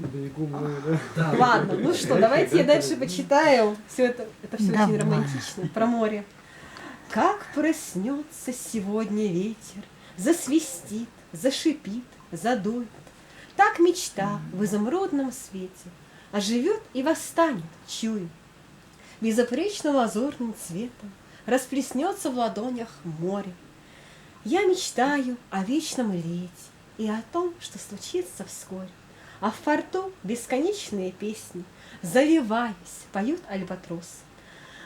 берегу моря, да? Ладно, ну что, давайте я дальше почитаю. Все это все очень романтично, про море. Как проснется сегодня ветер, засвистит, зашипит, задует. Так мечта в изумрудном свете оживет и восстанет, чую. Безупречно лазурным цветом расплеснется в ладонях море. Я мечтаю о вечном лете и о том, что случится вскоре. А в порту бесконечные песни, заливаясь, поют альбатрос.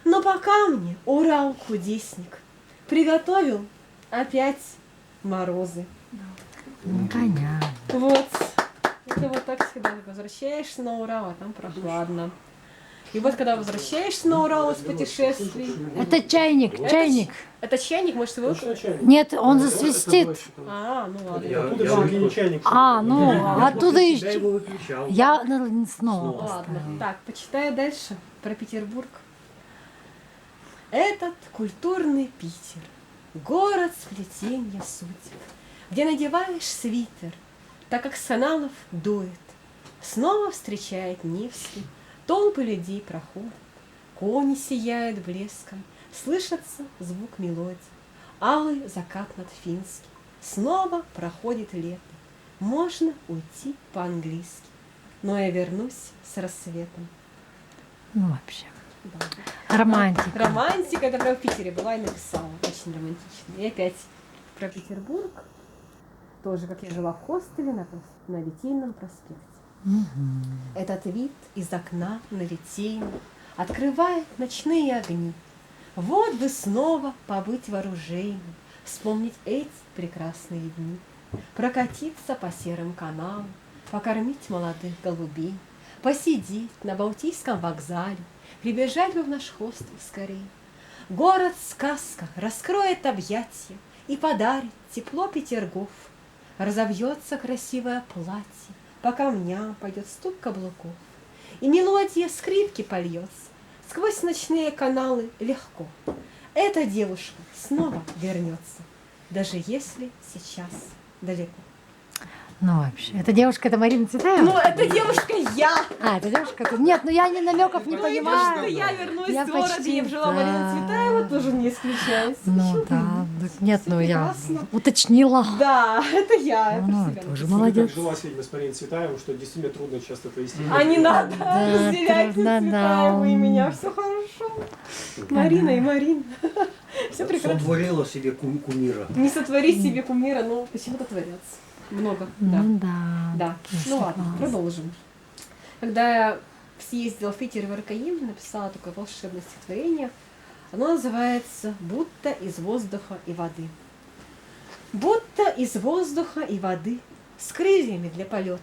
Но пока мне Урал-кудесник приготовил опять морозы. Понятно. Вот. Это вот так всегда. Возвращаешься на Урал, а там прохладно. И вот когда возвращаешься на Урал из путешествий... Это чайник, чайник. Это чайник, может, вы... Нет, он засвистит. А, ну ладно. Откуда все-таки не чайник? Ну, оттуда Я еще. его выключал. Я снова Ладно. поставила. Так, почитаю дальше про Петербург. Этот культурный Питер, город сплетенья судеб, где надеваешь свитер, так как с каналов дует. Снова встречает Невский, толпы людей проходят, кони сияют блеском, слышится звук мелодии, алый закат над Финским. Снова проходит лето, можно уйти по-английски, но я вернусь с рассветом. Ну, вообще. Да. Романтика. Романтика, это прям в Питере была и написала. Очень романтично. И опять про Петербург. Тоже, как я жила в хостеле на Литейном проспекте. Этот вид из окна на Литейном открывает ночные огни. Вот бы снова побыть вооруженным, вспомнить эти прекрасные дни, прокатиться по серым каналам, покормить молодых голубей, посидеть на Балтийском вокзале, прибежать бы в наш хостел скорее. Город-сказка раскроет объятия и подарит тепло Петергоф. Разовьется красивое платье, по камням пойдет стук каблуков, и мелодия скрипки польется сквозь ночные каналы легко. Эта девушка снова вернется, даже если сейчас далеко. Ну, вообще. Эта девушка, это Марина Цветаева? Ну, эта девушка я! А, это девушка. Нет, ну я намеков не Ну, и то, что понимаю. я вернусь Я в город, почти, где жила да. Марина Цветаева, тоже не исключается. Ну Почему? да, так нет, ну я прекрасно. уточнила. Да, это я. Ну, про себя тоже написала. молодец. Так жила сегодня с Мариной Цветаевой, что действительно трудно часто провести. А не надо Да, разделять трудно, Цветаеву и да. меня. Все хорошо. Марина и Марин. Все прекрасно. Сотворила себе кумира. Не сотворить себе кумира, но почему-то творятся. Много, да. Ну да. Да. Ну ладно, продолжим. Когда я съездила в Питер и в Аркаим, написала такое волшебное стихотворение. Оно называется «Будто из воздуха и воды». Будто из воздуха и воды, с крыльями для полета,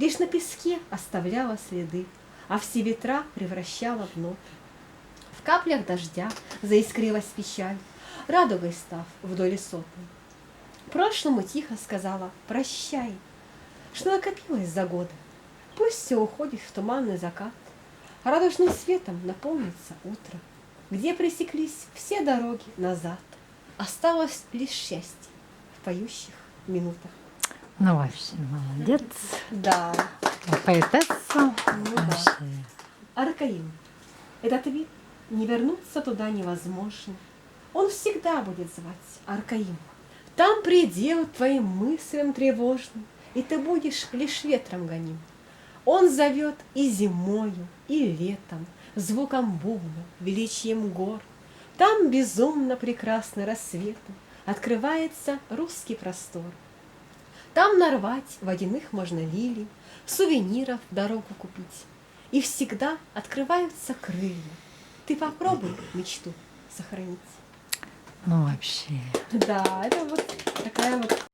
лишь на песке оставляла следы, а все ветра превращала в ноты. В каплях дождя заискрилась печаль, радугой став вдоль сотни. Прошлому тихо сказала «прощай», что накопилось за годы. Пусть все уходит в туманный закат, а радужным светом наполнится утро, где пресеклись все дороги назад. Осталось лишь счастье в поющих минутах. Ну вообще, молодец. Да. Поэтесса. Ну да. Вообще. Аркаим. Этот вид не вернуться туда невозможно. Он всегда будет звать Аркаим. Там предел твоим мыслям тревожным, и ты будешь лишь ветром гоним. Он зовет и зимою, и летом, звуком бубна, величием гор. Там безумно прекрасный рассветом открывается русский простор. Там нарвать водяных можно лилий, сувениров дорогу купить. И всегда открываются крылья. Ты попробуй мечту сохранить. Ну вообще. Да, это вот такая вот